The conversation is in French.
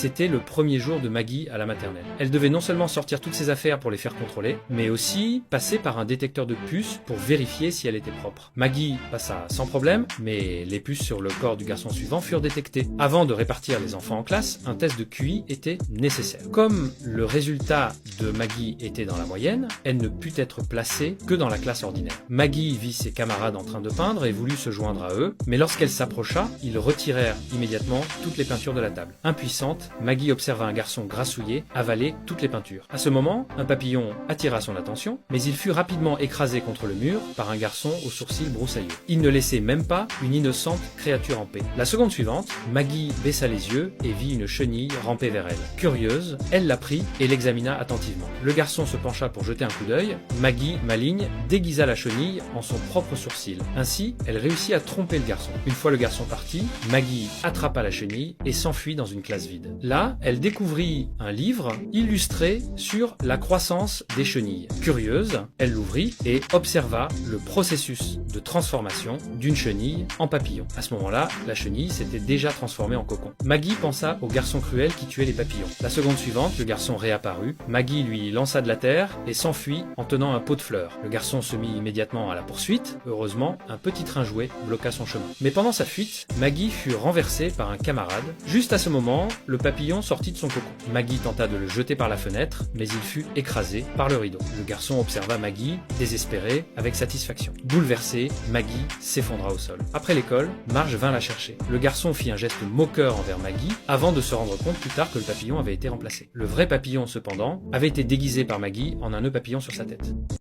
C'était le premier jour de Maggie à la maternelle. Elle devait non seulement sortir toutes ses affaires pour les faire contrôler, mais aussi passer par un détecteur de puces pour vérifier si elle était propre. Maggie passa sans problème, mais les puces sur le corps du garçon suivant furent détectées. Avant de répartir les enfants en classe, un test de QI était nécessaire. Comme le résultat de Maggie était dans la moyenne, elle ne put être placée que dans la classe ordinaire. Maggie vit ses camarades en train de peindre et voulut se joindre à eux, mais lorsqu'elle s'approcha, ils retirèrent immédiatement toutes les peintures de la table. Impuissante, Maggie observa un garçon grassouillet avaler toutes les peintures. À ce moment, un papillon attira son attention, mais il fut rapidement écrasé contre le mur par un garçon aux sourcils broussailleux. Il ne laissait même pas une innocente créature en paix. La seconde suivante, Maggie baissa les yeux et vit une chenille ramper vers elle. Curieuse, elle la prit et l'examina attentivement. Le garçon se pencha pour jeter un coup d'œil. Maggie, maligne, déguisa la chenille en son propre sourcil. Ainsi, elle réussit à tromper le garçon. Une fois le garçon parti, Maggie attrapa la chenille et s'enfuit dans une classe vide. Là, elle découvrit un livre illustré sur la croissance des chenilles. Curieuse, elle l'ouvrit et observa le processus de transformation d'une chenille en papillon. À ce moment-là, la chenille s'était déjà transformée en cocon. Maggie pensa au garçon cruel qui tuait les papillons. La seconde suivante, le garçon réapparut. Maggie lui lança de la terre et s'enfuit en tenant un pot de fleurs. Le garçon se mit immédiatement à la poursuite. Heureusement, un petit train jouet bloqua son chemin. Mais pendant sa fuite, Maggie fut renversée par un camarade. Juste à ce moment, le papillon sortit de son cocon. Maggie tenta de le jeter par la fenêtre, mais il fut écrasé par le rideau. Le garçon observa Maggie, désespérée, avec satisfaction. Bouleversée, Maggie s'effondra au sol. Après l'école, Marge vint la chercher. Le garçon fit un geste moqueur envers Maggie, avant de se rendre compte plus tard que le papillon avait été remplacé. Le vrai papillon, cependant, avait été déguisé par Maggie en un nœud papillon sur sa tête.